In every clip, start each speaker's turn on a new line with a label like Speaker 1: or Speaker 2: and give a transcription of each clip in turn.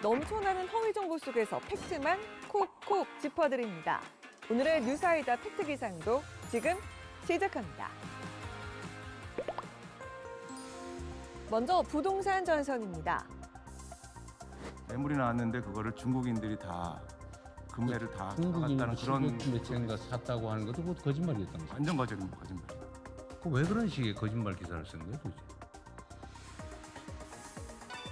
Speaker 1: 넘쳐나는 허위 정보 속에서 팩트만 콕콕 짚어드립니다. 오늘의 뉴스아이다 팩트 기상도 지금 시작합니다. 먼저 부동산 전선입니다.
Speaker 2: 매물이 나왔는데 그거를 중국인들이 다 금매를 다
Speaker 3: 중국인이
Speaker 2: 나갔다는 그런
Speaker 3: 700매체인가 샀다고 하는 것도 그것도 거짓말이었다면서요.
Speaker 2: 완전 거짓말입니다. 거짓말.
Speaker 3: 왜 그런 식의 거짓말 기사를 쓴 거예요, 도대체?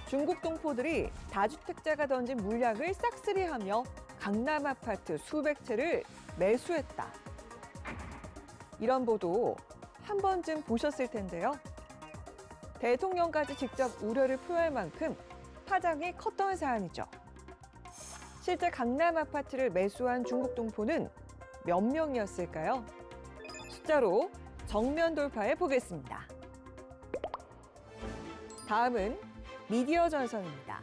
Speaker 1: 중국 동포들이 다주택자가 던진 물량을 싹쓸이하며 강남 아파트 수백 채를 매수했다. 이런 보도 한 번쯤 보셨을 텐데요. 대통령까지 직접 우려를 표할 만큼 파장이 컸던 사안이죠. 실제 강남 아파트를 매수한 중국 동포는 몇 명이었을까요? 숫자로 정면 돌파해 보겠습니다. 다음은 미디어 전선입니다.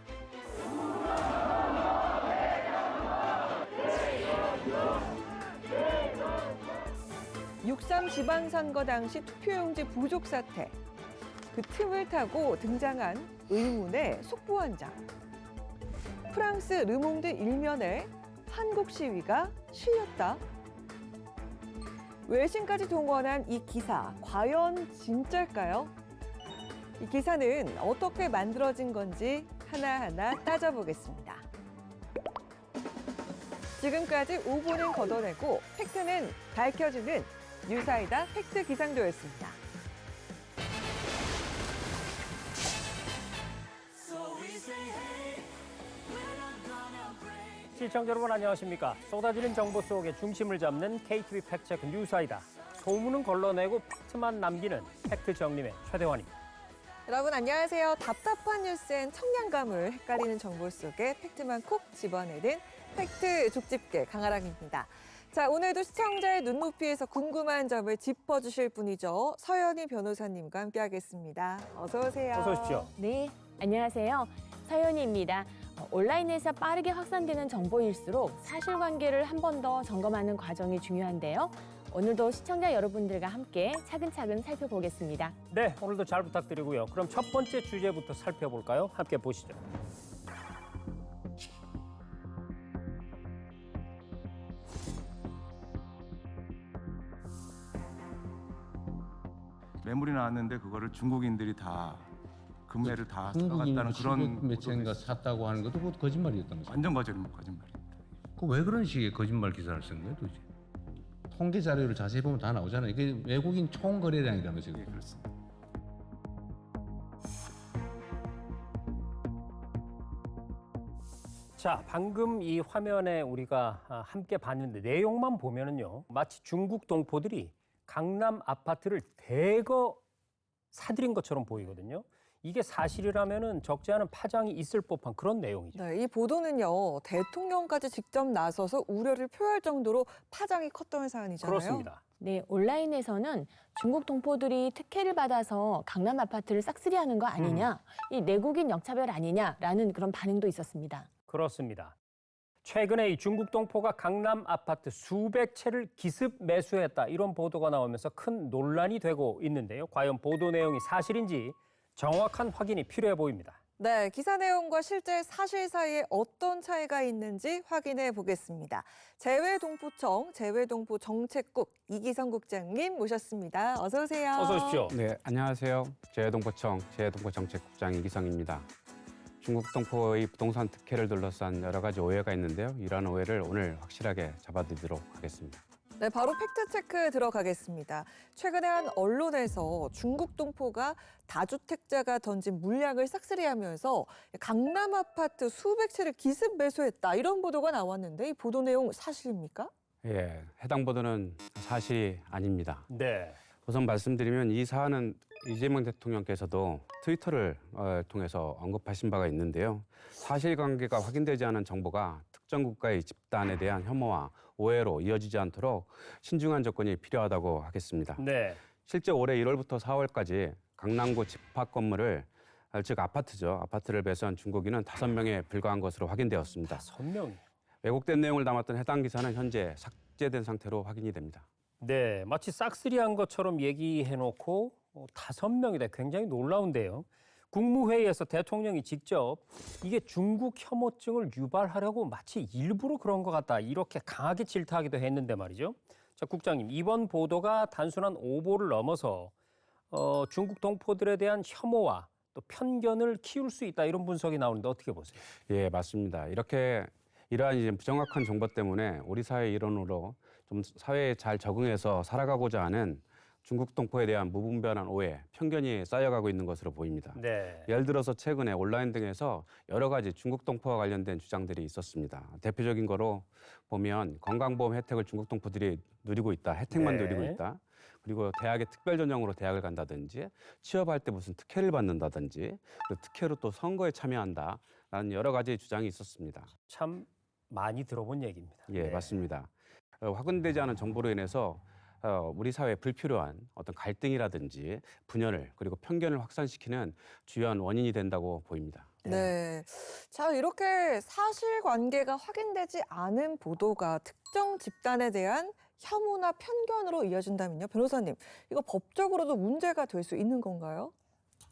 Speaker 1: 6.3 지방선거 당시 투표용지 부족 사태. 그 틈을 타고 등장한 의문의 속보 한 장. 프랑스 르몽드 일면에 한국 시위가 실렸다. 외신까지 동원한 이 기사, 과연 진짜일까요? 이 기사는 어떻게 만들어진 건지 하나하나 따져보겠습니다. 지금까지 오보는 걷어내고 팩트는 밝혀주는 뉴스아이다 팩트 기상도였습니다.
Speaker 4: 시청자 여러분 안녕하십니까? 쏟아지는 정보 속에 중심을 잡는 KTV 팩트체크 뉴스아이다. 소문은 걸러내고 팩트만 남기는 팩트 정림의 최대환입니다.
Speaker 1: 여러분 안녕하세요. 답답한 뉴스엔 청량감을 헷갈리는 정보 속에 팩트만 콕 집어내는 팩트 족집게 강아랑입니다. 자, 오늘도 시청자의 눈높이에서 궁금한 점을 짚어주실 분이죠. 서연희 변호사님과 함께하겠습니다. 어서 오세요.
Speaker 4: 어서 오십시오.
Speaker 5: 네, 안녕하세요. 서연희입니다. 온라인에서 빠르게 확산되는 정보일수록 사실관계를 한 번 더 점검하는 과정이 중요한데요. 오늘도 시청자 여러분들과 함께 차근차근 살펴보겠습니다.
Speaker 4: 네, 오늘도 잘 부탁드리고요. 그럼 첫 번째 주제부터 살펴볼까요? 함께 보시죠.
Speaker 2: 매물이 나왔는데 그거를 중국인들이 다 금매를 다
Speaker 3: 중국인이
Speaker 2: 나갔다는 그런
Speaker 3: 700매체인가 샀다고 하는 것도 그것도 거짓말이었다면서요.
Speaker 2: 완전 거짓말입니다. 거짓말입니다.
Speaker 3: 왜 그런 식의 거짓말 기사를 쓴 거예요, 도대체? 통계 자료를 자세히 보면 다 나오잖아요. 이게 외국인 총 거래량이라면서요.
Speaker 2: 예, 그렇습니다.
Speaker 4: 자, 방금 이 화면에 우리가 함께 봤는데 내용만 보면은요. 마치 중국 동포들이 강남 아파트를 대거 사들인 것처럼 보이거든요. 이게 사실이라면은 적지 않은 파장이 있을 법한 그런 내용이죠.
Speaker 1: 네, 이 보도는요. 대통령까지 직접 나서서 우려를 표할 정도로 파장이 컸던 사안이잖아요.
Speaker 4: 그렇습니다.
Speaker 5: 네, 온라인에서는 중국 동포들이 특혜를 받아서 강남 아파트를 싹쓸이하는 거 아니냐, 이 내국인 역차별 아니냐라는 그런 반응도 있었습니다.
Speaker 4: 그렇습니다. 최근에 이 중국 동포가 강남 아파트 수백 채를 기습 매수했다 이런 보도가 나오면서 큰 논란이 되고 있는데요. 과연 보도 내용이 사실인지 정확한 확인이 필요해 보입니다.
Speaker 1: 네, 기사 내용과 실제 사실 사이에 어떤 차이가 있는지 확인해 보겠습니다. 재외동포청 재외동포 정책국 이기성 국장님 모셨습니다. 어서 오세요.
Speaker 4: 어서 오십시오.
Speaker 6: 네, 안녕하세요. 재외동포청 재외동포정책국장 이기성입니다. 중국 동포의 부동산 특혜를 둘러싼 여러 가지 오해가 있는데요. 이러한 오해를 오늘 확실하게 잡아드리도록 하겠습니다.
Speaker 1: 네, 바로 팩트체크 들어가겠습니다. 최근에 한 언론에서 중국 동포가 다주택자가 던진 물량을 싹쓸이하면서 강남 아파트 수백 채를 기습 매수했다 이런 보도가 나왔는데 이 보도 내용 사실입니까?
Speaker 6: 예, 해당 보도는 사실이 아닙니다.
Speaker 4: 네.
Speaker 6: 우선 말씀드리면 이 사안은 이재명 대통령께서도 트위터를 통해서 언급하신 바가 있는데요. 사실관계가 확인되지 않은 정보가 특정 국가의 집단에 대한 혐오와 오해로 이어지지 않도록 신중한 접근이 필요하다고 하겠습니다.
Speaker 4: 네.
Speaker 6: 실제 올해 1월부터 4월까지 강남구 집합 건물을 즉 아파트죠. 아파트를 매수한 중국인은 5명에 불과한 것으로 확인되었습니다.
Speaker 4: 6명.
Speaker 6: 왜곡된 내용을 담았던 해당 기사는 현재 삭제된 상태로 확인이 됩니다.
Speaker 4: 네, 마치 싹쓸이한 것처럼 얘기해놓고 5명이다. 굉장히 놀라운데요. 국무회의에서 대통령이 직접 이게 중국 혐오증을 유발하려고 마치 일부러 그런 것 같다 이렇게 강하게 질타하기도 했는데 말이죠. 자, 국장님, 이번 보도가 단순한 오보를 넘어서 중국 동포들에 대한 혐오와 또 편견을 키울 수 있다 이런 분석이 나오는데 어떻게 보세요?
Speaker 6: 예, 맞습니다. 이러한 이제 부정확한 정보 때문에 우리 사회 일원으로 좀 사회에 잘 적응해서 살아가고자 하는 중국 동포에 대한 무분별한 오해, 편견이 쌓여가고 있는 것으로 보입니다.
Speaker 4: 네.
Speaker 6: 예를 들어서 최근에 온라인 등에서 여러 가지 중국 동포와 관련된 주장들이 있었습니다. 대표적인 거로 보면 건강보험 혜택을 중국 동포들이 누리고 있다, 혜택만
Speaker 4: 네.
Speaker 6: 누리고 있다. 그리고 대학에 특별 전형으로 대학을 간다든지 취업할 때 무슨 특혜를 받는다든지 그 특혜로 또 선거에 참여한다라는 여러 가지 주장이 있었습니다.
Speaker 4: 참 많이 들어본 얘기입니다.
Speaker 6: 예,
Speaker 4: 네.
Speaker 6: 맞습니다. 확인되지 않은 정보로 인해서 우리 사회에 불필요한 어떤 갈등이라든지 분열을 그리고 편견을 확산시키는 주요한 원인이 된다고 보입니다.
Speaker 1: 네. 자, 이렇게 사실관계가 확인되지 않은 보도가 특정 집단에 대한 혐오나 편견으로 이어진다면요. 변호사님, 이거 법적으로도 문제가 될 수 있는 건가요?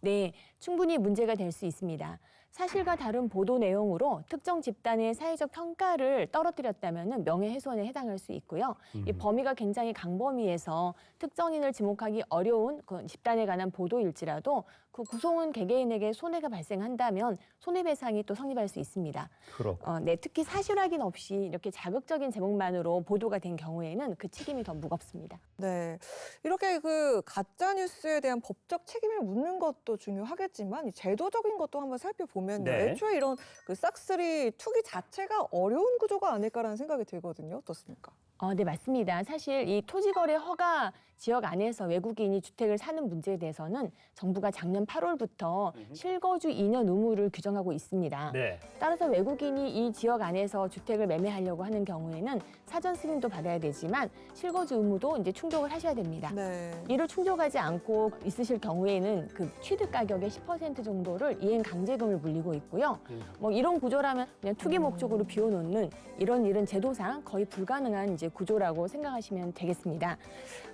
Speaker 5: 네, 충분히 문제가 될 수 있습니다. 사실과 다른 보도 내용으로 특정 집단의 사회적 평가를 떨어뜨렸다면 명예훼손에 해당할 수 있고요. 이 범위가 굉장히 강범위해서 특정인을 지목하기 어려운 그 집단에 관한 보도일지라도 그 구성원 개개인에게 손해가 발생한다면 손해배상이 또 성립할 수 있습니다.
Speaker 4: 그렇고.
Speaker 5: 네, 특히 사실 확인 없이 이렇게 자극적인 제목만으로 보도가 된 경우에는 그 책임이 더 무겁습니다.
Speaker 1: 네. 이렇게 그 가짜 뉴스에 대한 법적 책임을 묻는 것도 중요하겠지만 이 제도적인 것도 한번 살펴보면요.
Speaker 4: 네.
Speaker 1: 애초에 이런 그 싹쓸이 투기 자체가 어려운 구조가 아닐까라는 생각이 들거든요. 어떻습니까?
Speaker 5: 네, 맞습니다. 사실 이 토지거래 허가 지역 안에서 외국인이 주택을 사는 문제에 대해서는 정부가 작년 8월부터 실거주 2년 의무를 규정하고 있습니다.
Speaker 4: 네.
Speaker 5: 따라서 외국인이 이 지역 안에서 주택을 매매하려고 하는 경우에는 사전 승인도 받아야 되지만 실거주 의무도 이제 충족을 하셔야 됩니다.
Speaker 1: 네.
Speaker 5: 이를 충족하지 않고 있으실 경우에는 그 취득 가격의 10% 정도를 이행 강제금을 물리고 있고요. 뭐 이런 구조라면 그냥 투기 목적으로 비워놓는 이런 일은 제도상 거의 불가능한 이제 구조라고 생각하시면 되겠습니다.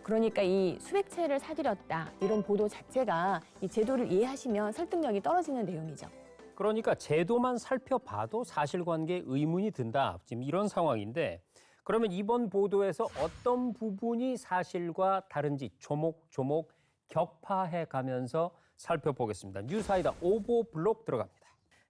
Speaker 5: 그러니까 이 수백 채를 사들였다 이런 보도 자체가 이 제도를 이해하시면 설득력이 떨어지는 내용이죠.
Speaker 4: 그러니까 제도만 살펴봐도 사실관계에 의문이 든다. 지금 이런 상황인데 그러면 이번 보도에서 어떤 부분이 사실과 다른지 조목조목 격파해 가면서 살펴보겠습니다. 뉴스하이다 오보 블록 들어갑니다.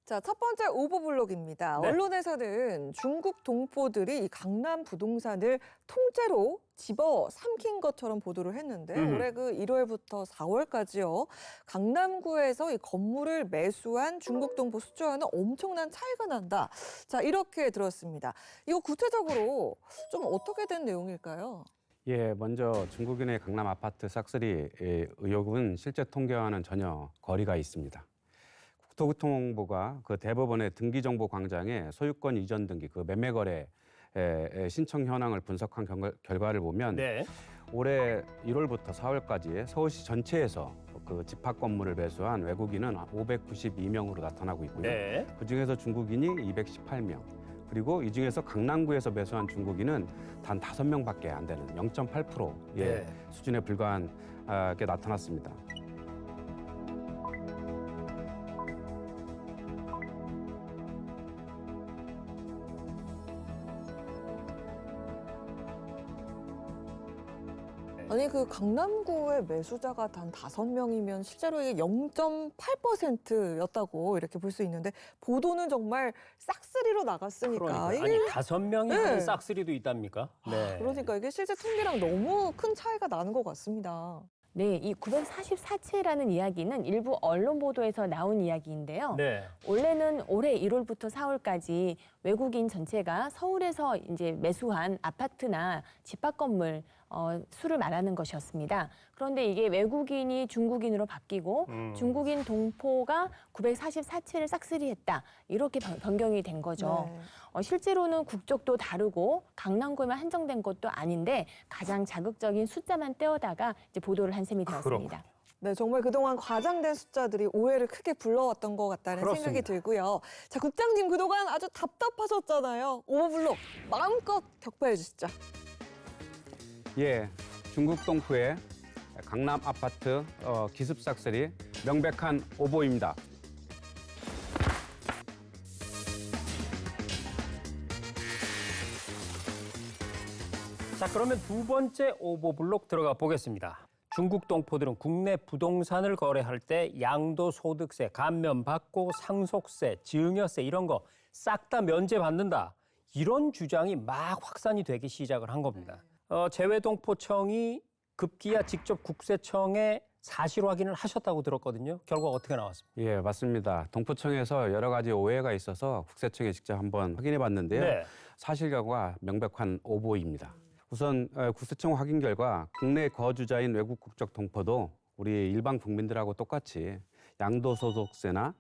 Speaker 1: 자, 첫 번째 오버블록입니다.
Speaker 4: 네.
Speaker 1: 언론에서는 중국 동포들이 이 강남 부동산을 통째로 집어 삼킨 것처럼 보도를 했는데 올해 그 1월부터 4월까지요. 강남구에서 이 건물을 매수한 중국 동포 숫자와는 엄청난 차이가 난다. 자, 이렇게 들었습니다. 이거 구체적으로 좀 어떻게 된 내용일까요?
Speaker 6: 예, 먼저 중국인의 강남 아파트 싹쓸이 의혹은 실제 통계와는 전혀 거리가 있습니다. 국토교통부가 그 대법원의 등기정보 광장의 소유권 이전 등기, 그 매매 거래 신청 현황을 분석한 결과를 보면
Speaker 4: 네.
Speaker 6: 올해 1월부터 4월까지 서울시 전체에서 그 집합 건물을 매수한 외국인은 592명으로 나타나고 있고요.
Speaker 4: 네.
Speaker 6: 그중에서 중국인이 218명. 그리고 이 중에서 강남구에서 매수한 중국인은 단 5명밖에 안 되는 0.8%의
Speaker 4: 네.
Speaker 6: 수준에 불과하게 나타났습니다.
Speaker 1: 아니 그 강남구의 매수자가 단 5명이면 실제로 이게 0.8%였다고 이렇게 볼 수 있는데 보도는 정말 싹쓸이로 나갔으니까
Speaker 4: 그러니까.
Speaker 1: 이게
Speaker 4: 아니 5명이
Speaker 1: 네.
Speaker 4: 하는 싹쓸이도 있답니까? 네.
Speaker 1: 그러니까 이게 실제 통계랑 너무 큰 차이가 나는 것 같습니다.
Speaker 5: 네, 이 944채라는 이야기는 일부 언론 보도에서 나온 이야기인데요.
Speaker 4: 네.
Speaker 5: 원래는 올해 1월부터 4월까지 외국인 전체가 서울에서 이제 매수한 아파트나 집합 건물 수를 말하는 것이었습니다. 그런데 이게 외국인이 중국인으로 바뀌고 중국인 동포가 944채를 싹쓸이했다. 이렇게 변경이 된 거죠.
Speaker 1: 네.
Speaker 5: 실제로는 국적도 다르고 강남구에만 한정된 것도 아닌데 가장 자극적인 숫자만 떼어다가 이제 보도를 한 셈이 되었습니다.
Speaker 1: 네, 정말 그동안 과장된 숫자들이 오해를 크게 불러왔던 것 같다는
Speaker 4: 그렇습니다.
Speaker 1: 생각이 들고요. 자, 국장님 그동안 아주 답답하셨잖아요. 오버블록 마음껏 격파해 주시죠.
Speaker 6: 예, 중국 동포의 강남 아파트 기습 싹쓸이 명백한 오보입니다.
Speaker 4: 자, 그러면 두 번째 오보 블록 들어가 보겠습니다. 중국 동포들은 국내 부동산을 거래할 때 양도소득세 감면받고 상속세, 증여세 이런 거 싹 다 면제받는다. 이런 주장이 막 확산이 되기 시작을 한 겁니다. 재외동포청이 급기야 직접 국세청에 사실 확인을 하셨다고 들었거든요. 결과 어떻게 나왔습니까?
Speaker 6: 예, 맞습니다. 동포청에서 여러 가지 오해가 있어서 국세청에 직접 한번 확인해 봤는데요.
Speaker 4: 네.
Speaker 6: 사실과가 명백한 오보입니다. 우선 국세청 확인 결과 국내 거주자인 외국 국적 동포도 우리 일반 국민들하고 똑같이 양도소득세나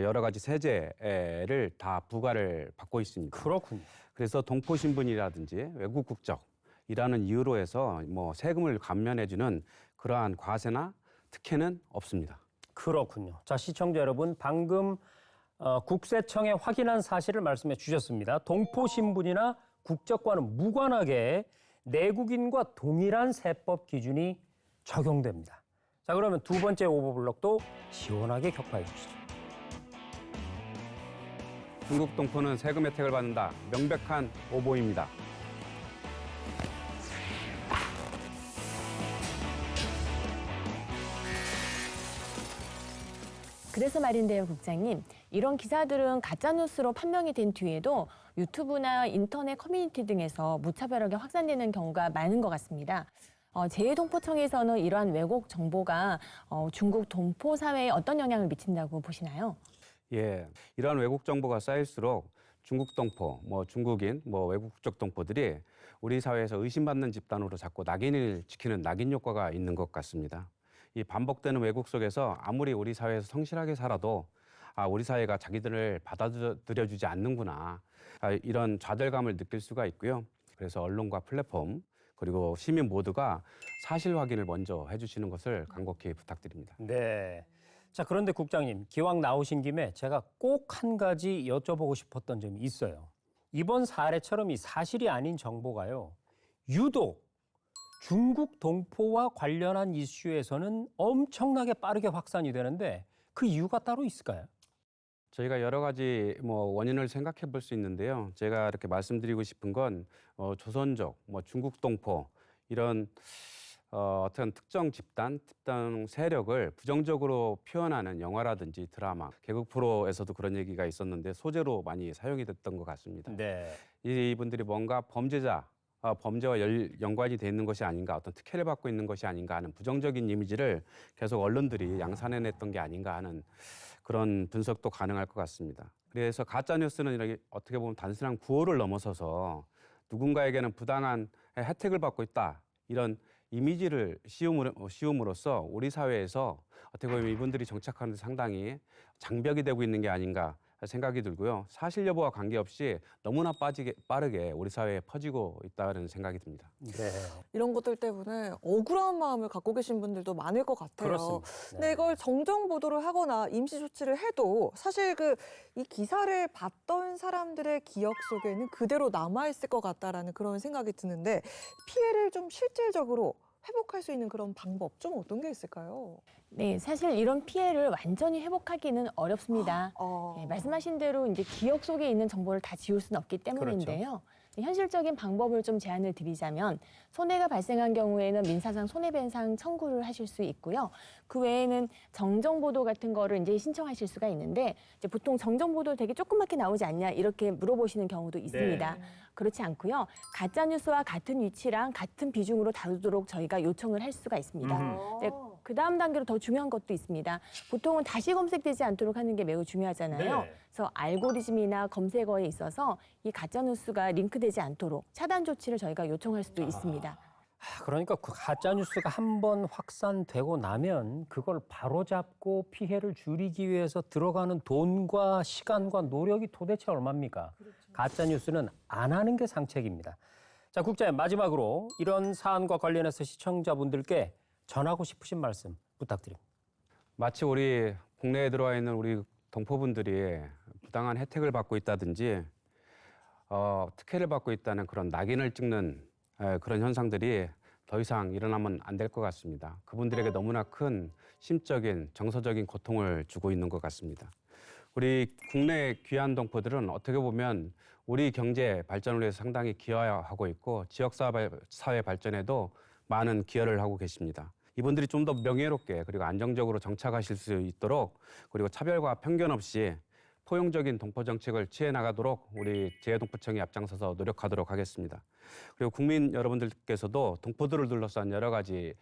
Speaker 6: 여러 가지 세제를 다 부과를 받고 있습니다.
Speaker 4: 그렇군요.
Speaker 6: 그래서 동포 신분이라든지 외국 국적이라는 이유로 해서 뭐 세금을 감면해주는 그러한 과세나 특혜는 없습니다.
Speaker 4: 그렇군요. 자, 시청자 여러분, 방금 국세청에 확인한 사실을 말씀해 주셨습니다. 동포 신분이나 국적과는 무관하게 내국인과 동일한 세법 기준이 적용됩니다. 자, 그러면 두 번째 오보 블록도 시원하게 격파해 주시죠.
Speaker 6: 중국 동포는 세금 혜택을 받는다. 명백한 오보입니다.
Speaker 5: 그래서 말인데요, 국장님. 이런 기사들은 가짜뉴스로 판명이 된 뒤에도 유튜브나 인터넷 커뮤니티 등에서 무차별하게 확산되는 경우가 많은 것 같습니다. 재외동포청에서는 이러한 왜곡 정보가 중국 동포 사회에 어떤 영향을 미친다고 보시나요?
Speaker 6: 예, 이러한 왜곡 정보가 쌓일수록 중국 동포, 중국인, 외국 국적 동포들이 우리 사회에서 의심받는 집단으로 자꾸 낙인을 지키는 낙인 효과가 있는 것 같습니다. 이 반복되는 왜곡 속에서 아무리 우리 사회에서 성실하게 살아도 우리 사회가 자기들을 받아들여주지 않는구나, 이런 좌절감을 느낄 수가 있고요. 그래서 언론과 플랫폼 그리고 시민 모두가 사실 확인을 먼저 해주시는 것을 간곡히 부탁드립니다.
Speaker 4: 네. 자, 그런데 국장님, 기왕 나오신 김에 제가 꼭 한 가지 여쭤보고 싶었던 점이 있어요. 이번 사례처럼 이 사실이 아닌 정보가요, 유독 중국 동포와 관련한 이슈에서는 엄청나게 빠르게 확산이 되는데 그 이유가 따로 있을까요?
Speaker 6: 저희가 여러 가지 원인을 생각해 볼 수 있는데요. 제가 이렇게 말씀드리고 싶은 건 조선족, 중국 동포 이런 어떤 특정 집단, 특정 세력을 부정적으로 표현하는 영화라든지 드라마, 개국 프로에서도 그런 얘기가 있었는데 소재로 많이 사용이 됐던 것 같습니다.
Speaker 4: 네.
Speaker 6: 이분들이 뭔가 범죄와 연관이 돼 있는 것이 아닌가, 어떤 특혜를 받고 있는 것이 아닌가 하는 부정적인 이미지를 계속 언론들이 양산해냈던 게 아닌가 하는 그런 분석도 가능할 것 같습니다. 그래서 가짜뉴스는 이렇게 어떻게 보면 단순한 구호를 넘어서서 누군가에게는 부당한 혜택을 받고 있다, 이런 이미지를 씌움으로써 우리 사회에서 어떻게 보면 이분들이 정착하는 데 상당히 장벽이 되고 있는 게 아닌가 생각이 들고요. 사실 여부와 관계없이 너무나 빠르게 우리 사회에 퍼지고 있다는 생각이 듭니다.
Speaker 4: 네.
Speaker 1: 이런 것들 때문에 억울한 마음을 갖고 계신 분들도 많을 것 같아요.
Speaker 4: 그렇습니다.
Speaker 1: 근데 이걸 정정 보도를 하거나 임시 조치를 해도 사실 이 기사를 봤던 사람들의 기억 속에는 그대로 남아 있을 것 같다라는 그런 생각이 드는데 피해를 좀 실질적으로 회복할 수 있는 그런 방법 좀 어떤 게 있을까요?
Speaker 5: 네, 사실 이런 피해를 완전히 회복하기는 어렵습니다. 네, 말씀하신 대로 이제 기억 속에 있는 정보를 다 지울 수는 없기 때문인데요. 현실적인 방법을 좀 제안을 드리자면 손해가 발생한 경우에는 민사상 손해배상 청구를 하실 수 있고요. 그 외에는 정정보도 같은 거를 이제 신청하실 수가 있는데 이제 보통 정정보도 되게 조그맣게 나오지 않냐 이렇게 물어보시는 경우도 있습니다. 그렇지 않고요. 가짜뉴스와 같은 위치랑 같은 비중으로 다루도록 저희가 요청을 할 수가 있습니다. 네, 그 다음 단계로 더 중요한 것도 있습니다. 보통은 다시 검색되지 않도록 하는 게 매우 중요하잖아요.
Speaker 4: 네.
Speaker 5: 그래서 알고리즘이나 검색어에 있어서 이 가짜뉴스가 링크되지 않도록 차단 조치를 저희가 요청할 수도 있습니다.
Speaker 4: 그러니까 그 가짜 뉴스가 한번 확산되고 나면 그걸 바로잡고 피해를 줄이기 위해서 들어가는 돈과 시간과 노력이 도대체 얼마입니까? 가짜 뉴스는 안 하는 게 상책입니다. 자, 국장님, 마지막으로 이런 사안과 관련해서 시청자분들께 전하고 싶으신 말씀 부탁드립니다.
Speaker 6: 마치 우리 국내에 들어와 있는 우리 동포분들이 부당한 혜택을 받고 있다든지 특혜를 받고 있다는 그런 낙인을 찍는 그런 현상들이 더 이상 일어나면 안 될 것 같습니다. 그분들에게 너무나 큰 심적인, 정서적인 고통을 주고 있는 것 같습니다. 우리 국내 귀한 동포들은 어떻게 보면 우리 경제 발전을 위해서 상당히 기여하고 있고 지역사회 발전에도 많은 기여를 하고 계십니다. 이분들이 좀 더 명예롭게 그리고 안정적으로 정착하실 수 있도록 그리고 차별과 편견 없이 포용적인 동포 정책을 취해 나가도록 우리 재외동포청이 앞장서서 노력하도록 하겠습니다. 그리고 국민 여러분들께서도 동포들을 둘러싼 여러 가지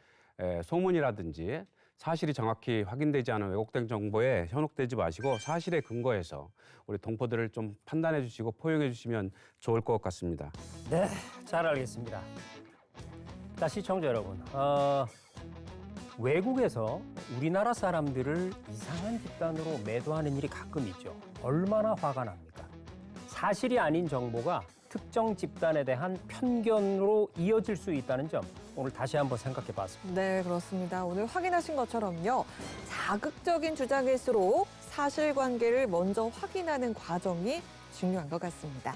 Speaker 6: 소문이라든지 사실이 정확히 확인되지 않은 왜곡된 정보에 현혹되지 마시고 사실에 근거해서 우리 동포들을 좀 판단해 주시고 포용해 주시면 좋을 것 같습니다.
Speaker 4: 네, 잘 알겠습니다. 자, 시청자 여러분, 외국에서 우리나라 사람들을 이상한 집단으로 매도하는 일이 가끔 있죠. 얼마나 화가 납니까? 사실이 아닌 정보가 특정 집단에 대한 편견으로 이어질 수 있다는 점 오늘 다시 한번 생각해 봤습니다.
Speaker 1: 네, 그렇습니다. 오늘 확인하신 것처럼요. 자극적인 주장일수록 사실관계를 먼저 확인하는 과정이 중요한 것 같습니다.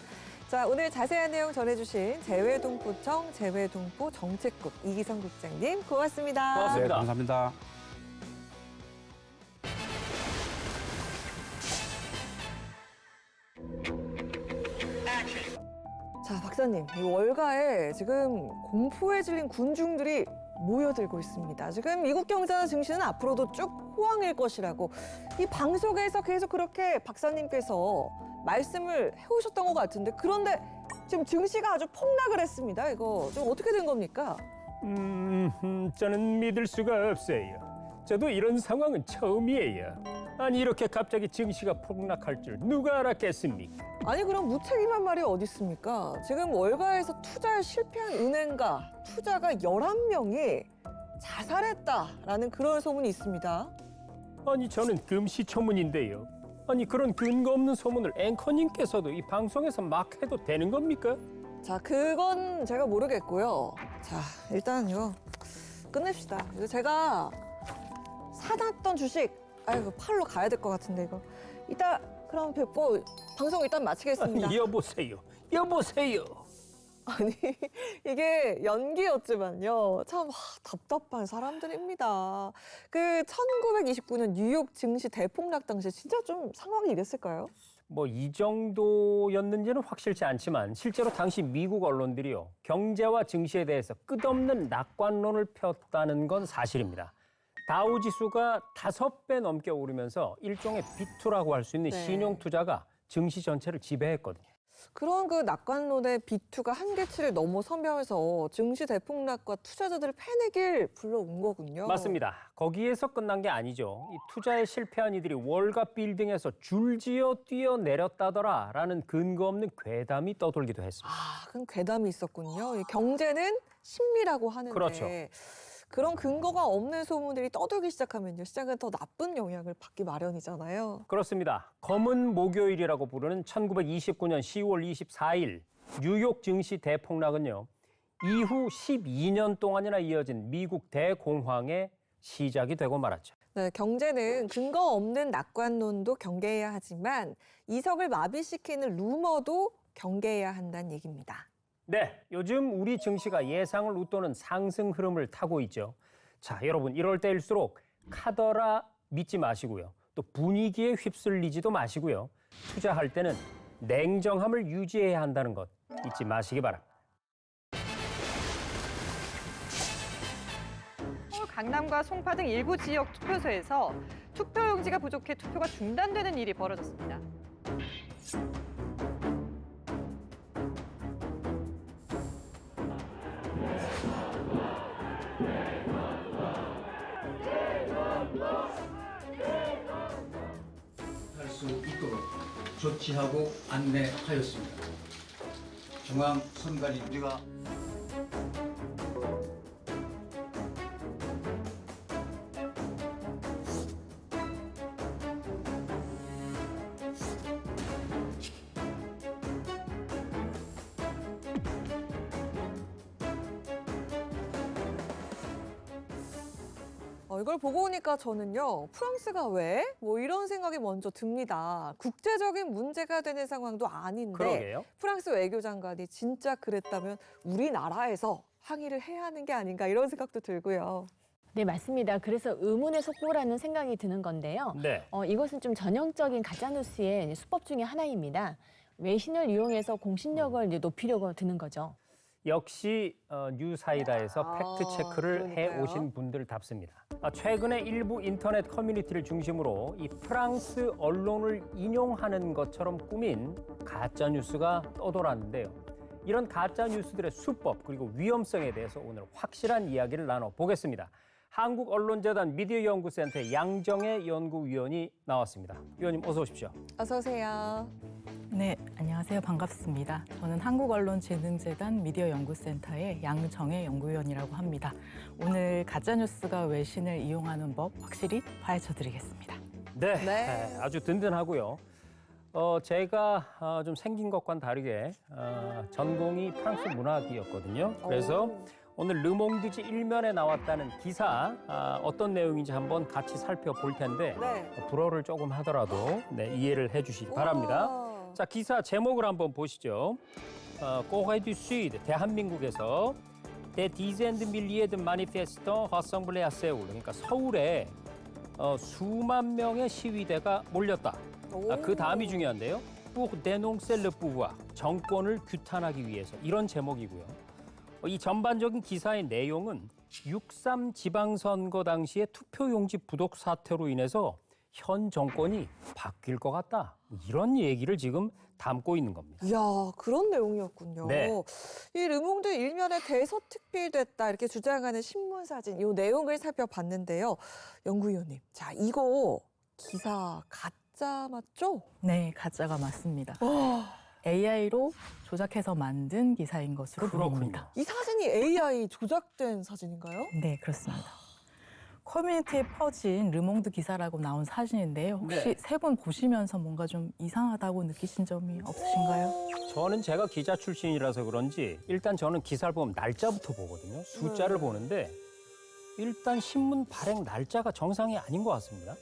Speaker 1: 자, 오늘 자세한 내용 전해주신 재외동포청 재외동포 정책국 이기성 국장님 고맙습니다.
Speaker 4: 고맙습니다.
Speaker 6: 네, 감사합니다.
Speaker 1: 자, 박사님, 이 월가에 지금 공포에 질린 군중들이 모여들고 있습니다. 지금 미국 경제나 증시는 앞으로도 쭉 호황일 것이라고 이 방송에서 계속 그렇게 박사님께서 말씀을 해오셨던 것 같은데 그런데 지금 증시가 아주 폭락을 했습니다. 이거 좀 어떻게 된 겁니까?
Speaker 4: 저는 믿을 수가 없어요. 저도 이런 상황은 처음이에요. 아니 이렇게 갑자기 증시가 폭락할 줄 누가 알았겠습니까?
Speaker 1: 아니 그럼 무책임한 말이 어디 있습니까? 지금 월가에서 투자에 실패한 은행가 투자가 11명이 자살했다라는 그런 소문이 있습니다.
Speaker 4: 아니 저는 금시초문인데요. 아니 그런 근거 없는 소문을 앵커님께서도 이 방송에서 막 해도 되는 겁니까?
Speaker 1: 자, 그건 제가 모르겠고요. 자, 일단 이거 끝냅시다. 이거 제가 사놨던 주식, 아이고 팔로 가야 될 것 같은데 이거. 이따 그럼 뵙고 방송 일단 마치겠습니다.
Speaker 4: 아니 여보세요. 여보세요.
Speaker 1: 아니 이게 연기였지만요. 참 답답한 사람들입니다. 그 1929년 뉴욕 증시 대폭락 당시 진짜 좀 상황이 이랬을까요?
Speaker 4: 뭐 이 정도였는지는 확실치 않지만 실제로 당시 미국 언론들이요. 경제와 증시에 대해서 끝없는 낙관론을 폈다는 건 사실입니다. 다우 지수가 5배 넘게 오르면서 일종의 비투라고 할 수 있는
Speaker 1: 네.
Speaker 4: 신용 투자가 증시 전체를 지배했거든요.
Speaker 1: 그런 그 낙관론의 비투가 한계치를 넘어서면서 증시 대폭락과 투자자들을 패내길 불러온 거군요.
Speaker 4: 맞습니다. 거기에서 끝난 게 아니죠. 이 투자에 실패한 이들이 월가 빌딩에서 줄지어 뛰어내렸다더라라는 근거 없는 괴담이 떠돌기도 했습니다.
Speaker 1: 아, 그럼 괴담이 있었군요. 이 경제는 심리라고 하는데
Speaker 4: 그렇죠.
Speaker 1: 그런 근거가 없는 소문들이 떠돌기 시작하면요. 시장은 더 나쁜 영향을 받기 마련이잖아요.
Speaker 4: 그렇습니다. 검은 목요일이라고 부르는 1929년 10월 24일 뉴욕 증시 대폭락은요. 이후 12년 동안이나 이어진 미국 대공황의 시작이 되고 말았죠.
Speaker 1: 네, 경제는 근거 없는 낙관론도 경계해야 하지만 이석을 마비시키는 루머도 경계해야 한다는 얘기입니다.
Speaker 4: 네, 요즘 우리 증시가 예상을 웃도는 상승 흐름을 타고 있죠. 자, 여러분 이럴 때일수록 카더라 믿지 마시고요. 또 분위기에 휩쓸리지도 마시고요. 투자할 때는 냉정함을 유지해야 한다는 것 잊지 마시기 바랍니다.
Speaker 7: 강남과 송파 등 일부 지역 투표소에서 투표용지가 부족해 투표가 중단되는 일이 벌어졌습니다.
Speaker 8: 할 수 있도록 조치하고 안내하였습니다. 중앙 선관위 우리가
Speaker 1: 이걸 보고 오니까 저는요. 프랑스가 왜? 뭐 이런 생각이 먼저 듭니다. 국제적인 문제가 되는 상황도 아닌데
Speaker 4: 그러게요.
Speaker 1: 프랑스 외교장관이 진짜 그랬다면 우리나라에서 항의를 해야 하는 게 아닌가 이런 생각도 들고요.
Speaker 5: 네, 맞습니다. 그래서 의문의 속보라는 생각이 드는 건데요.
Speaker 4: 네.
Speaker 5: 이것은 좀 전형적인 가짜뉴스의 수법 중에 하나입니다. 외신을 이용해서 공신력을 이제 높이려고 드는 거죠.
Speaker 4: 역시 뉴사이다에서 팩트 체크를
Speaker 1: 그러니까요.
Speaker 4: 해오신 분들답습니다. 최근에 일부 인터넷 커뮤니티를 중심으로 이 프랑스 언론을 인용하는 것처럼 꾸민 가짜 뉴스가 떠돌았는데요. 이런 가짜 뉴스들의 수법 그리고 위험성에 대해서 오늘 확실한 이야기를 나눠보겠습니다. 한국언론재단 미디어연구센터의 양정혜 연구위원이 나왔습니다. 위원님 어서 오십시오.
Speaker 1: 어서 오세요.
Speaker 9: 네, 안녕하세요. 반갑습니다. 저는 한국언론재능재단 미디어연구센터의 양정혜 연구위원이라고 합니다. 오늘 가짜뉴스가 외신을 이용하는 법 확실히 파헤쳐드리겠습니다.
Speaker 4: 네,
Speaker 1: 네.
Speaker 4: 아주 든든하고요. 제가 좀 생긴 것과는 다르게 전공이 프랑스 문학이었거든요. 그래서 오늘 르몽드지 1면에 나왔다는 기사 어떤 내용인지 한번 같이 살펴볼 텐데
Speaker 1: 네.
Speaker 4: 불어를 조금 하더라도 이해를 해주시기 바랍니다.
Speaker 1: 우와.
Speaker 4: 자, 기사 제목을 한번 보시죠. Corée du Sud, 대한민국에서 Des dizaines de milliers de manifestants rassemblés à Séoul. 그러니까 서울에 수만 명의 시위대가 몰렸다. 그 다음이 중요한데요. Pour dénoncer le pouvoir, 정권을 규탄하기 위해서 이런 제목이고요. 이 전반적인 기사의 내용은 6.3 지방선거 당시의 투표용지 부독 사태로 인해서 현 정권이 바뀔 것 같다. 이런 얘기를 지금 담고 있는 겁니다.
Speaker 1: 이야, 그런 내용이었군요.
Speaker 4: 네.
Speaker 1: 이 르몽드 일면에 대서특필됐다 이렇게 주장하는 신문 사진, 이 내용을 살펴봤는데요. 연구위원님, 자 이거 기사 가짜 맞죠?
Speaker 9: 네, 가짜가 맞습니다.
Speaker 1: 와,
Speaker 9: AI로 조작해서 만든 기사인 것으로
Speaker 4: 그렇군요.
Speaker 9: 보입니다.
Speaker 1: 이 사진이 AI 조작된 사진인가요?
Speaker 9: 네, 그렇습니다. 커뮤니티에 퍼진 르몽드 기사라고 나온 사진인데요. 혹시
Speaker 4: 네.
Speaker 9: 세 분 보시면서 뭔가 좀 이상하다고 느끼신 점이 없으신가요?
Speaker 4: 저는 제가 기자 출신이라서 그런지 일단 저는 기사를 보면 날짜부터 보거든요. 숫자를 보는데 일단 신문 발행 날짜가 정상이 아닌 것 같습니다.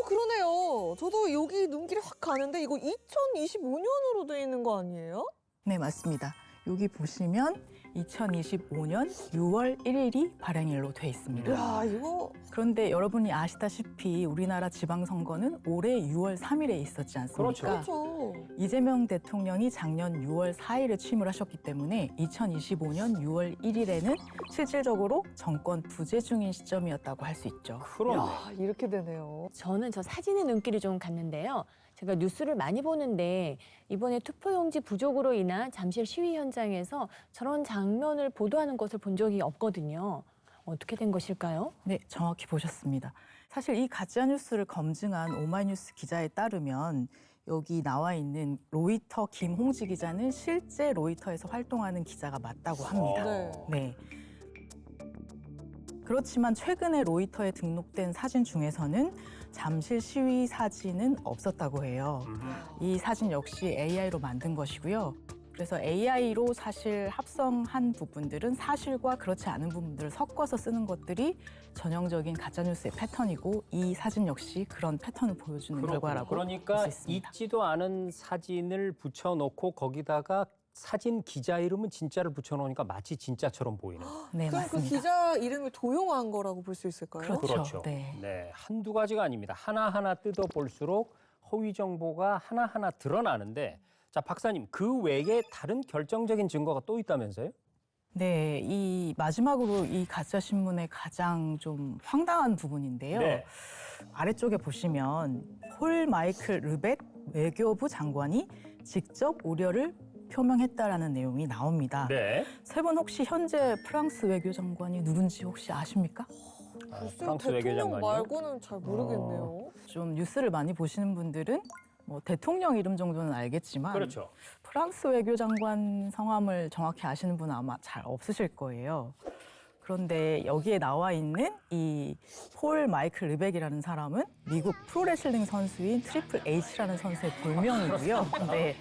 Speaker 1: 그러네요. 저도 여기 눈길이 확 가는데 이거 2025년으로 돼 있는 거 아니에요?
Speaker 9: 네, 맞습니다. 여기 보시면 2025년 6월 1일이 발행일로 돼 있습니다.
Speaker 1: 야, 이거
Speaker 9: 그런데 여러분이 아시다시피 우리나라 지방선거는 올해 6월 3일에 있었지 않습니까?
Speaker 1: 그렇죠.
Speaker 9: 이재명 대통령이 작년 6월 4일에 취임을 하셨기 때문에 2025년 6월 1일에는 실질적으로 정권 부재 중인 시점이었다고 할 수 있죠.
Speaker 4: 그러네.
Speaker 1: 야, 이렇게 되네요.
Speaker 5: 저는 저 사진의 눈길이 좀 갔는데요. 제가 뉴스를 많이 보는데 이번에 투표용지 부족으로 인한 잠실 시위 현장에서 저런 장면을 보도하는 것을 본 적이 없거든요. 어떻게 된 것일까요?
Speaker 9: 네, 정확히 보셨습니다. 사실 이 가짜뉴스를 검증한 오마이뉴스 기자에 따르면 여기 나와 있는 로이터 김홍지 기자는 실제 로이터에서 활동하는 기자가 맞다고 합니다.
Speaker 1: 네.
Speaker 9: 네. 그렇지만 최근에 로이터에 등록된 사진 중에서는 잠실 시위 사진은 없었다고 해요. 이 사진 역시 AI로 만든 것이고요. 그래서 AI로 사실 합성한 부분들은 사실과 그렇지 않은 부분들을 섞어서 쓰는 것들이 전형적인 가짜뉴스의 패턴이고 이 사진 역시 그런 패턴을 보여주는 결과라고
Speaker 4: 그러니까
Speaker 9: 볼 수 있습니다.
Speaker 4: 있지도 않은 사진을 붙여놓고 거기다가 사진 기자 이름은 진짜를 붙여놓으니까 마치 진짜처럼 보이는.
Speaker 9: 네,
Speaker 1: 그럼 그
Speaker 9: 맞습니다.
Speaker 1: 기자 이름을 도용한 거라고 볼 수 있을까요?
Speaker 9: 그렇죠. 네.
Speaker 4: 한두 가지가 아닙니다. 하나하나 뜯어볼수록 허위 정보가 하나하나 드러나는데 자, 박사님, 그 외에 다른 결정적인 증거가 또 있다면서요?
Speaker 9: 네, 이 마지막으로 이 가짜 신문의 가장 좀 황당한 부분인데요.
Speaker 4: 네.
Speaker 9: 아래쪽에 보시면 폴 마이클 르벳 외교부 장관이 직접 우려를 표명했다라는 내용이 나옵니다.
Speaker 4: 네.
Speaker 9: 세 분 혹시 현재 프랑스 외교장관이 누군지 혹시 아십니까?
Speaker 1: 글쎄요,
Speaker 4: 프랑스
Speaker 1: 대통령
Speaker 4: 외교장관이요?
Speaker 1: 말고는 잘 모르겠네요.
Speaker 9: 좀 뉴스를 많이 보시는 분들은 뭐 대통령 이름 정도는 알겠지만
Speaker 4: 그렇죠.
Speaker 9: 프랑스 외교장관 성함을 정확히 아시는 분은 아마 잘 없으실 거예요. 그런데 여기에 나와 있는 이 폴 마이클 르벡이라는 사람은 미국 프로레슬링 선수인 트리플 H라는 선수의 본명이고요. 근데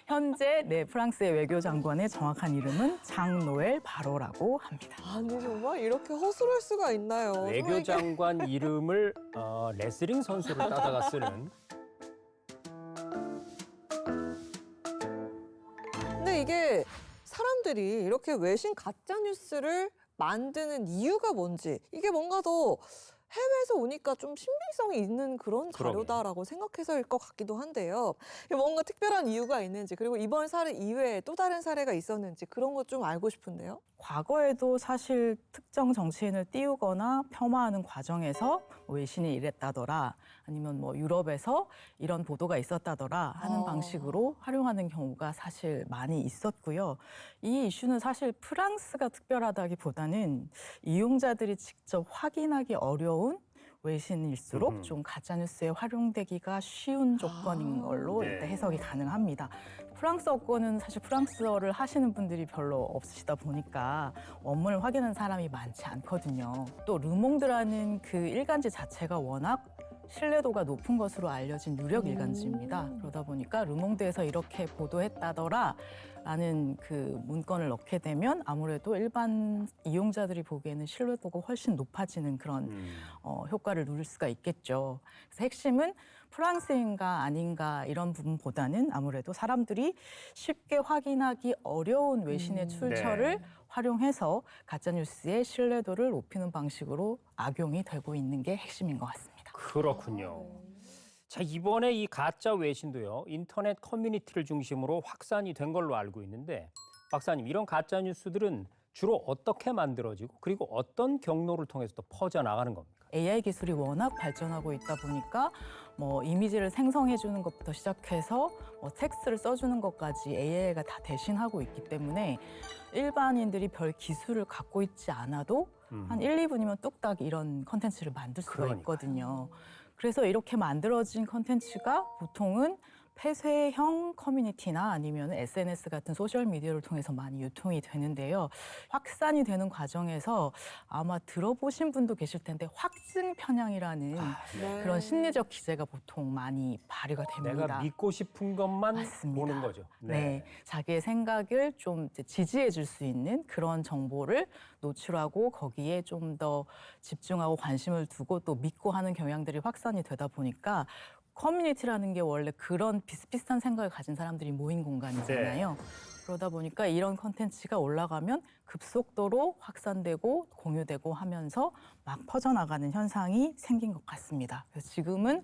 Speaker 9: 현재 네, 프랑스의 외교장관의 정확한 이름은 장 노엘 바로라고 합니다.
Speaker 1: 아니 정말 이렇게 허술할 수가 있나요?
Speaker 4: 외교장관 이름을 레슬링 선수를 따다가 쓰는.
Speaker 1: 근데 이게 사람들이 이렇게 외신 가짜 뉴스를 만드는 이유가 뭔지, 이게 뭔가 더 해외에서 오니까 좀 신빙성이 있는 그런 자료다라고 생각해서일 것 같기도 한데요. 뭔가 특별한 이유가 있는지, 그리고 이번 사례 이외에 또 다른 사례가 있었는지 그런 것 좀 알고 싶은데요.
Speaker 9: 과거에도 사실 특정 정치인을 띄우거나 폄하하는 과정에서 외신이 이랬다더라, 아니면 뭐 유럽에서 이런 보도가 있었다더라 하는 방식으로 활용하는 경우가 사실 많이 있었고요. 이 이슈는 사실 프랑스가 특별하다기보다는 이용자들이 직접 확인하기 어려운 외신일수록 좀 가짜뉴스에 활용되기가 쉬운 조건인 걸로 일단 해석이 가능합니다. 프랑스어권은 사실 프랑스어를 하시는 분들이 별로 없으시다 보니까 원문을 확인하는 사람이 많지 않거든요. 또 르몽드라는 그 일간지 자체가 워낙 신뢰도가 높은 것으로 알려진 유력 일간지입니다. 그러다 보니까 르몽드에서 이렇게 보도했다더라 라는 그 문건을 넣게 되면 아무래도 일반 이용자들이 보기에는 신뢰도가 훨씬 높아지는 그런 효과를 누릴 수가 있겠죠. 그래서 핵심은 프랑스인가 아닌가 이런 부분보다는 아무래도 사람들이 쉽게 확인하기 어려운 외신의 출처를 활용해서 가짜뉴스의 신뢰도를 높이는 방식으로 악용이 되고 있는 게 핵심인 것 같습니다.
Speaker 4: 그렇군요. 자, 이번에 이 가짜 외신도요, 인터넷 커뮤니티를 중심으로 확산이 된 걸로 알고 있는데, 박사님, 이런 가짜 뉴스들은 주로 어떻게 만들어지고 그리고 어떤 경로를 통해서 또 퍼져나가는 겁니까?
Speaker 9: AI 기술이 워낙 발전하고 있다 보니까 뭐 이미지를 생성해 주는 것부터 시작해서 뭐 텍스트를 써주는 것까지 AI가 다 대신하고 있기 때문에 일반인들이 별 기술을 갖고 있지 않아도 한 1, 2분이면 뚝딱 이런 컨텐츠를 만들 수가 있거든요. 그래서 이렇게 만들어진 컨텐츠가 보통은 폐쇄형 커뮤니티나 아니면 SNS 같은 소셜미디어를 통해서 많이 유통이 되는데요. 확산이 되는 과정에서 아마 들어보신 분도 계실 텐데 확증 편향이라는 그런 심리적 기제가 보통 많이 발휘가 됩니다.
Speaker 4: 내가 믿고 싶은 것만
Speaker 9: 맞습니다.
Speaker 4: 보는 거죠.
Speaker 9: 네, 자기의 생각을 좀 지지해 줄 수 있는 그런 정보를 노출하고 거기에 좀 더 집중하고 관심을 두고 또 믿고 하는 경향들이 확산이 되다 보니까 커뮤니티라는 게 원래 그런 비슷비슷한 생각을 가진 사람들이 모인 공간이잖아요. 그러다 보니까 이런 컨텐츠가 올라가면 급속도로 확산되고 공유되고 하면서 막 퍼져나가는 현상이 생긴 것 같습니다. 그래서 지금은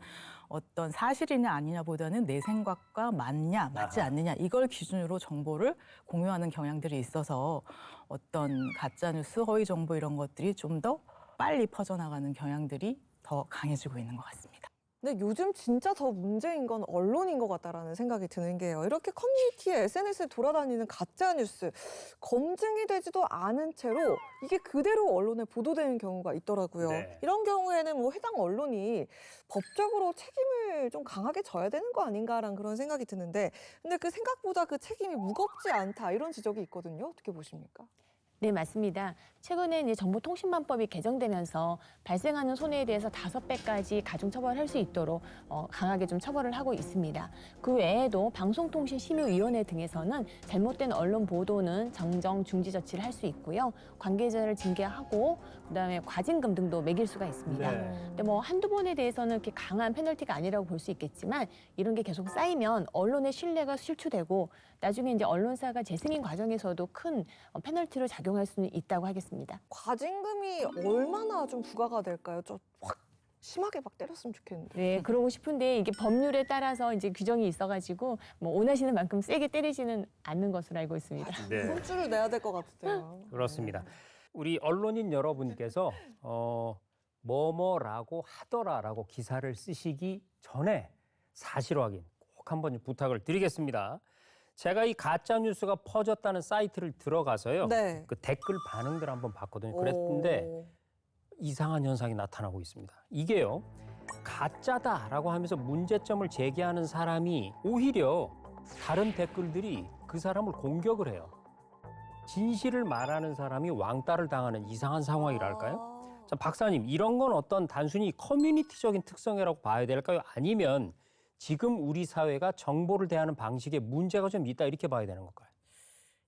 Speaker 9: 어떤 사실이냐 아니냐보다는 내 생각과 맞냐 맞지 않느냐 이걸 기준으로 정보를 공유하는 경향들이 있어서 어떤 가짜뉴스, 허위정보 이런 것들이 좀 더 빨리 퍼져나가는 경향들이 더 강해지고 있는 것 같습니다.
Speaker 1: 근데 요즘 진짜 더 문제인 건 언론인 것 같다라는 생각이 드는 게요. 이렇게 커뮤니티에 SNS에 돌아다니는 가짜 뉴스, 검증이 되지도 않은 채로 이게 그대로 언론에 보도되는 경우가 있더라고요. 이런 경우에는 뭐 해당 언론이 법적으로 책임을 좀 강하게 져야 되는 거 아닌가라는 그런 생각이 드는데, 근데 그 생각보다 그 책임이 무겁지 않다 이런 지적이 있거든요. 어떻게 보십니까?
Speaker 5: 네, 맞습니다. 최근에 이제 정보통신망법이 개정되면서 발생하는 손해에 대해서 5배까지 가중처벌할 수 있도록 강하게 좀 처벌을 하고 있습니다. 그 외에도 방송통신심의위원회 등에서는 잘못된 언론 보도는 정정 중지 조치를 할 수 있고요. 관계자를 징계하고 그다음에 과징금 등도 매길 수가 있습니다. 근데 뭐 한두 번에 대해서는 이렇게 강한 페널티가 아니라고 볼 수 있겠지만 이런 게 계속 쌓이면 언론의 신뢰가 실추되고 나중에 이제 언론사가 재승인 과정에서도 큰 페널티를 작용할 수는 있다고 하겠습니다.
Speaker 1: 과징금이 얼마나 좀 부과가 될까요? 좀 확 심하게 막 때렸으면 좋겠는데.
Speaker 5: 네, 그러고 싶은데 이게 법률에 따라서 이제 규정이 있어가지고 뭐 원하시는 만큼 세게 때리지는 않는 것으로 알고 있습니다.
Speaker 1: 손줄을 내야 될 것 같아요.
Speaker 4: 그렇습니다. 우리 언론인 여러분께서 뭐뭐라고 하더라라고 기사를 쓰시기 전에 사실 확인 꼭 한번 부탁을 드리겠습니다. 제가 이 가짜 뉴스가 퍼졌다는 사이트를 들어가서요. 그 댓글 반응들 한번 봤거든요. 그랬는데 이상한 현상이 나타나고 있습니다. 이게요. 가짜다라고 하면서 문제점을 제기하는 사람이 오히려 다른 댓글들이 그 사람을 공격을 해요. 진실을 말하는 사람이 왕따를 당하는 이상한 상황이랄까요? 자, 박사님, 이런 건 어떤 단순히 커뮤니티적인 특성이라고 봐야 될까요? 아니면 지금 우리 사회가 정보를 대하는 방식에 문제가 좀 있다 이렇게 봐야 되는 걸까요?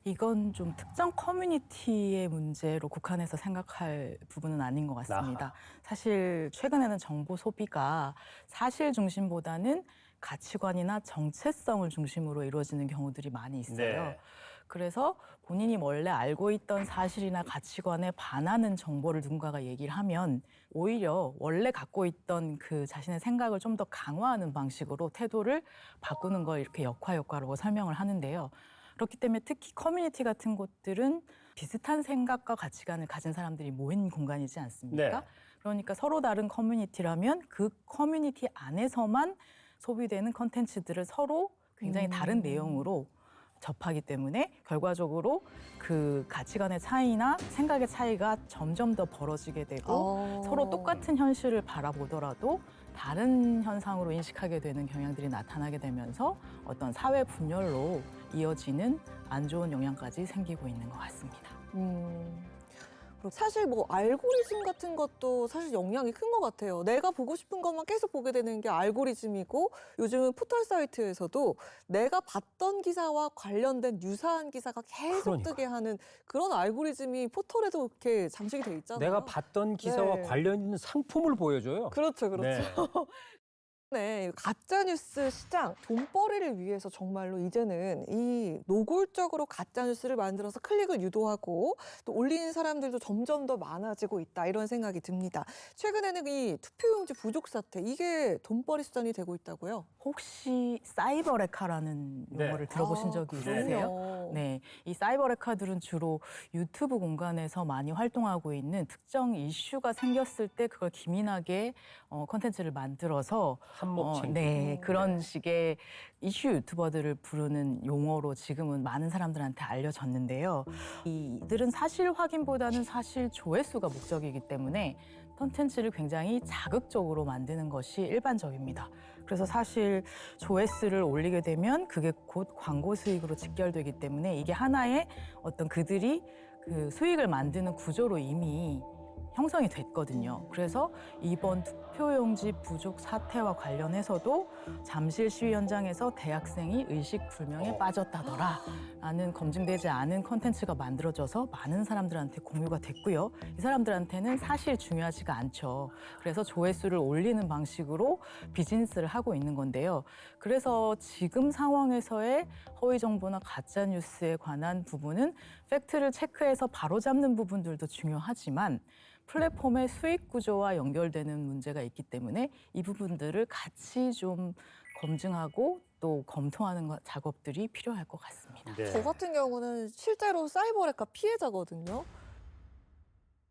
Speaker 9: 이건 좀 특정 커뮤니티의 문제로 국한해서 생각할 부분은 아닌 것 같습니다. 사실 최근에는 정보 소비가 사실 중심보다는 가치관이나 정체성을 중심으로 이루어지는 경우들이 많이 있어요. 그래서 본인이 원래 알고 있던 사실이나 가치관에 반하는 정보를 누군가가 얘기를 하면 오히려 원래 갖고 있던 그 자신의 생각을 좀 더 강화하는 방식으로 태도를 바꾸는 걸 이렇게 역화효과라고 설명을 하는데요. 그렇기 때문에 특히 커뮤니티 같은 곳들은 비슷한 생각과 가치관을 가진 사람들이 모인 공간이지 않습니까?
Speaker 4: 네.
Speaker 9: 그러니까 서로 다른 커뮤니티라면 그 커뮤니티 안에서만 소비되는 컨텐츠들을 서로 굉장히 다른 내용으로 접하기 때문에 결과적으로 그 가치관의 차이나 생각의 차이가 점점 더 벌어지게 되고 서로 똑같은 현실을 바라보더라도 다른 현상으로 인식하게 되는 경향들이 나타나게 되면서 어떤 사회 분열로 이어지는 안 좋은 영향까지 생기고 있는 것 같습니다.
Speaker 1: 그리고 사실 뭐 알고리즘 같은 것도 사실 영향이 큰 것 같아요. 내가 보고 싶은 것만 계속 보게 되는 게 알고리즘이고 요즘은 포털 사이트에서도 내가 봤던 기사와 관련된 유사한 기사가 계속
Speaker 4: 그러니까요.
Speaker 1: 뜨게 하는 그런 알고리즘이 포털에도 이렇게 장식이 돼 있잖아요.
Speaker 4: 내가 봤던 기사와
Speaker 1: 네.
Speaker 4: 관련 있는 상품을 보여줘요.
Speaker 1: 그렇죠, 그렇죠.
Speaker 4: 네.
Speaker 1: 네, 가짜뉴스 시장 돈벌이를 위해서 정말로 이제는 이 노골적으로 가짜뉴스를 만들어서 클릭을 유도하고 또 올리는 사람들도 점점 더 많아지고 있다 이런 생각이 듭니다. 최근에는 이 투표용지 부족 사태 이게 돈벌이 수단이 되고 있다고요?
Speaker 9: 혹시 사이버레카라는
Speaker 4: 네.
Speaker 9: 용어를 들어보신 적이 있으세요?
Speaker 1: 그럼요.
Speaker 9: 네, 이 사이버레카들은 주로 유튜브 공간에서 많이 활동하고 있는 특정 이슈가 생겼을 때 그걸 기민하게 콘텐츠를 만들어서
Speaker 4: 한몫챙기.
Speaker 9: 네, 그런 식의 이슈 유튜버들을 부르는 용어로 지금은 많은 사람들한테 알려졌는데요. 이들은 사실 확인보다는 사실 조회수가 목적이기 때문에 콘텐츠를 굉장히 자극적으로 만드는 것이 일반적입니다. 그래서 사실 조회수를 올리게 되면 그게 곧 광고 수익으로 직결되기 때문에 이게 하나의 어떤 그들이 그 수익을 만드는 구조로 이미 형성이 됐거든요. 그래서 이번 투표용지 부족 사태와 관련해서도 잠실 시위 현장에서 대학생이 의식불명에 빠졌다더라 라는 검증되지 않은 콘텐츠가 만들어져서 많은 사람들한테 공유가 됐고요. 이 사람들한테는 사실 중요하지가 않죠. 그래서 조회수를 올리는 방식으로 비즈니스를 하고 있는 건데요. 그래서 지금 상황에서의 허위 정보나 가짜 뉴스에 관한 부분은 팩트를 체크해서 바로잡는 부분들도 중요하지만 플랫폼의 수익 구조와 연결되는 문제가 있기 때문에 이 부분들을 같이 좀 검증하고 또 검토하는 작업들이 필요할 것 같습니다.
Speaker 4: 네.
Speaker 1: 저 같은 경우는 실제로 사이버레카 피해자거든요.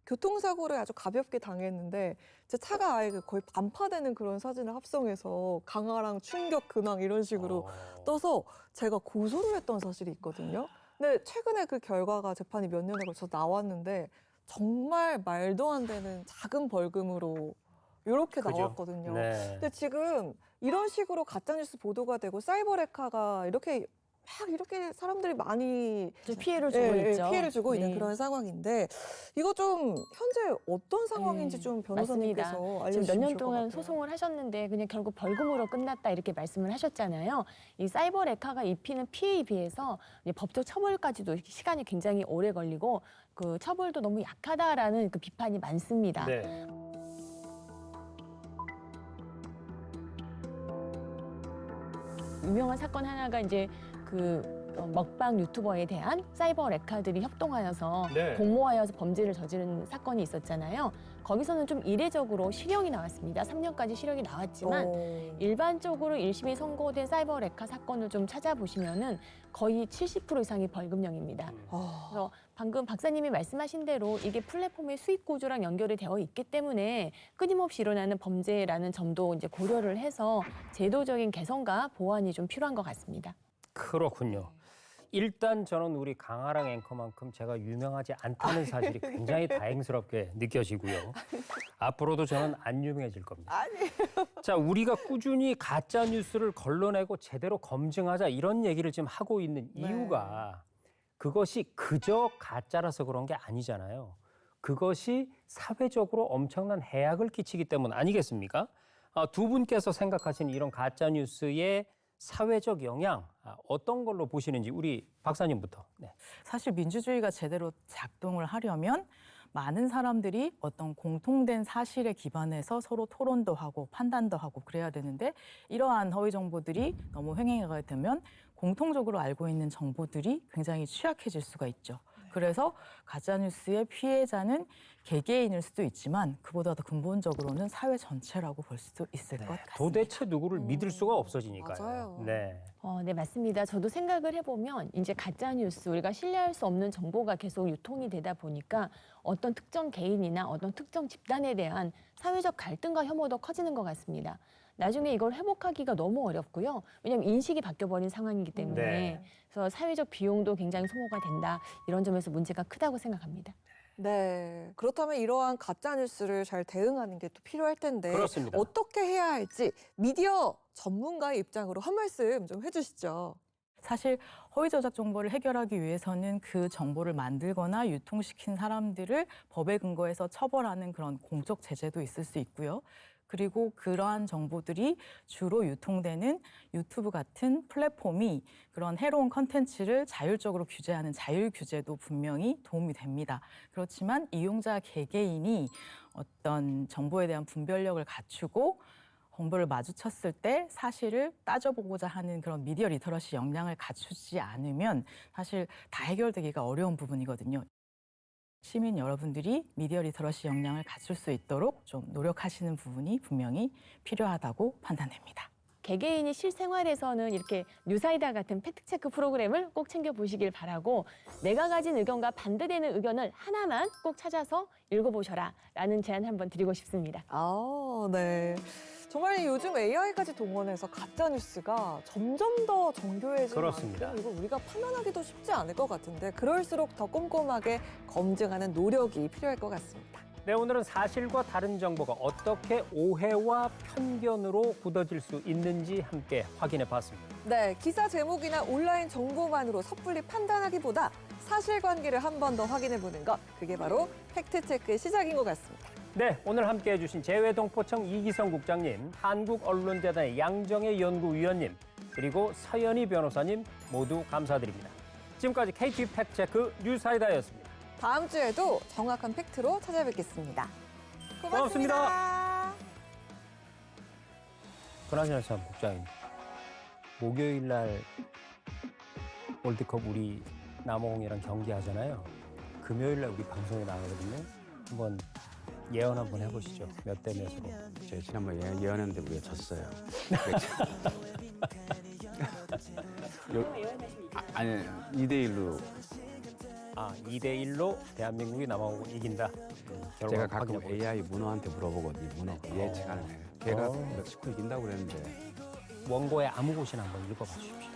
Speaker 1: 교통사고를 아주 가볍게 당했는데 제 차가 아예 거의 반파되는 그런 사진을 합성해서 강화랑 충격 근황 이런 식으로 떠서 제가 고소를 했던 사실이 있거든요. 근데 최근에 그 결과가 재판이 몇 년에 걸쳐서 나왔는데 정말 말도 안 되는 작은 벌금으로 이렇게
Speaker 4: 그죠?
Speaker 1: 나왔거든요.
Speaker 4: 네.
Speaker 1: 근데 지금 이런 식으로 가짜뉴스 보도가 되고 사이버레카가 이렇게 막 이렇게 사람들이 많이
Speaker 5: 피해를 주고 있죠.
Speaker 1: 피해를 주고 있는
Speaker 5: 네.
Speaker 1: 그런 상황인데 이거 좀 현재 어떤 상황인지
Speaker 5: 네,
Speaker 1: 좀 변호사님께서
Speaker 5: 지금 몇
Speaker 1: 알려주시면
Speaker 5: 년
Speaker 1: 좋을 것
Speaker 5: 동안
Speaker 1: 같아요.
Speaker 5: 소송을 하셨는데 그냥 결국 벌금으로 끝났다 이렇게 말씀을 하셨잖아요. 이 사이버레카가 입히는 피해에 비해서 이제 법적 처벌까지도 시간이 굉장히 오래 걸리고 그 처벌도 너무 약하다라는 그 비판이 많습니다.
Speaker 4: 네.
Speaker 5: 유명한 사건 하나가 이제 그 먹방 유튜버에 대한 사이버 레카들이 협동하여서
Speaker 4: 네.
Speaker 5: 공모하여서 범죄를 저지른 사건이 있었잖아요. 거기서는 좀 이례적으로 실형이 나왔습니다. 3년까지 실형이 나왔지만 일반적으로 1심이 선고된 사이버 레카 사건을 좀 찾아보시면은 거의 70% 이상이 벌금형입니다. 그래서 방금 박사님이 말씀하신 대로 이게 플랫폼의 수익 구조랑 연결이 되어 있기 때문에 끊임없이 일어나는 범죄라는 점도 이제 고려를 해서 제도적인 개선과 보완이 좀 필요한 것 같습니다.
Speaker 4: 그렇군요. 일단 저는 우리 강아랑 앵커만큼 제가 유명하지 않다는 사실이 굉장히 다행스럽게 느껴지고요. 앞으로도 저는 안 유명해질 겁니다. 자, 우리가 꾸준히 가짜 뉴스를 걸러내고 제대로 검증하자 이런 얘기를 지금 하고 있는 이유가 그것이 그저 가짜라서 그런 게 아니잖아요. 그것이 사회적으로 엄청난 해악을 끼치기 때문 아니겠습니까? 두 분께서 생각하시는 이런 가짜 뉴스의 사회적 영향 어떤 걸로 보시는지 우리 박사님부터. 네.
Speaker 9: 사실 민주주의가 제대로 작동을 하려면 많은 사람들이 어떤 공통된 사실에 기반해서 서로 토론도 하고 판단도 하고 그래야 되는데 이러한 허위 정보들이 너무 횡행하게 되면 공통적으로 알고 있는 정보들이 굉장히 취약해질 수가 있죠. 그래서 가짜뉴스의 피해자는 개개인일 수도 있지만 그보다 더 근본적으로는 사회 전체라고 볼 수도 있을 것 같습니다.
Speaker 4: 도대체 누구를 믿을 수가 없어지니까요.
Speaker 1: 맞아요.
Speaker 4: 네.
Speaker 5: 네, 맞습니다. 저도 생각을 해보면 이제 가짜뉴스, 우리가 신뢰할 수 없는 정보가 계속 유통이 되다 보니까 어떤 특정 개인이나 어떤 특정 집단에 대한 사회적 갈등과 혐오도 커지는 것 같습니다. 나중에 이걸 회복하기가 너무 어렵고요. 왜냐하면 인식이 바뀌어버린 상황이기 때문에.
Speaker 4: 네.
Speaker 5: 그래서 사회적 비용도 굉장히 소모가 된다. 이런 점에서 문제가 크다고 생각합니다.
Speaker 1: 네. 그렇다면 이러한 가짜 뉴스를 잘 대응하는 게 또 필요할 텐데
Speaker 4: 그렇습니다.
Speaker 1: 어떻게 해야 할지 미디어 전문가의 입장으로 한 말씀 좀 해주시죠.
Speaker 9: 사실 허위 저작 정보를 해결하기 위해서는 그 정보를 만들거나 유통시킨 사람들을 법에 근거해서 처벌하는 그런 공적 제재도 있을 수 있고요. 그리고 그러한 정보들이 주로 유통되는 유튜브 같은 플랫폼이 그런 해로운 컨텐츠를 자율적으로 규제하는 자율 규제도 분명히 도움이 됩니다. 그렇지만 이용자 개개인이 어떤 정보에 대한 분별력을 갖추고 정보를 마주쳤을 때 사실을 따져보고자 하는 그런 미디어 리터러시 역량을 갖추지 않으면 사실 다 해결되기가 어려운 부분이거든요. 시민 여러분들이 미디어 리터러시 역량을 갖출 수 있도록 좀 노력하시는 부분이 분명히 필요하다고 판단됩니다.
Speaker 5: 개개인이 실생활에서는 이렇게 뉴사이다 같은 팩트체크 프로그램을 꼭 챙겨보시길 바라고 내가 가진 의견과 반대되는 의견을 하나만 꼭 찾아서 읽어보셔라 라는 제안 한번 드리고 싶습니다.
Speaker 1: 네. 정말 요즘 AI까지 동원해서 가짜 뉴스가 점점 더 정교해지는
Speaker 4: 그렇습니다.
Speaker 1: 이거 우리가 판단하기도 쉽지 않을 것 같은데 그럴수록 더 꼼꼼하게 검증하는 노력이 필요할 것 같습니다.
Speaker 4: 네, 오늘은 사실과 다른 정보가 어떻게 오해와 편견으로 굳어질 수 있는지 함께 확인해 봤습니다.
Speaker 1: 네, 기사 제목이나 온라인 정보만으로 섣불리 판단하기보다 사실관계를 한 번 더 확인해 보는 것, 그게 바로 팩트체크의 시작인 것 같습니다.
Speaker 4: 네, 오늘 함께해 주신 재외동포청 이기성 국장님, 한국언론재단의 양정혜 연구위원님, 그리고 서연희 변호사님 모두 감사드립니다. 지금까지 KT 팩트체크 뉴사이다였습니다.
Speaker 1: 다음 주에도 정확한 팩트로 찾아뵙겠습니다.
Speaker 4: 고맙습니다. 그나저나 참 국장님, 목요일 날 월드컵 우리 남아공이랑 경기하잖아요. 금요일 날 우리 방송에 나가거든요. 한번 예언 한번 해보시죠. 몇 대 몇으로.
Speaker 6: 제가 지난번 예언했는데 우리가 졌어요. 아니 2대1로
Speaker 4: 아, 2대1로 대한민국이 남아공을 이긴다.
Speaker 6: 제가 가끔
Speaker 4: 확인해보겠습니다.
Speaker 6: AI 문어한테 물어보거든요. 문어가 예측하는 애. 걔가 멕시코 이긴다고 그랬는데
Speaker 4: 원고의 아무 곳이나 한번 읽어봐 주십시오.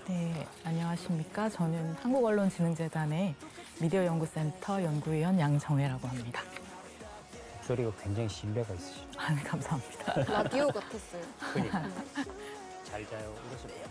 Speaker 9: 네, 안녕하십니까. 저는 한국언론진흥재단의 미디어연구센터 연구위원 양정혜라고 합니다.
Speaker 4: 목소리가 굉장히 신뢰가 있으십니다.
Speaker 9: 네, 감사합니다.
Speaker 1: 라디오 같았어요.
Speaker 4: 그러니까 잘 자요. 이러실 거예요.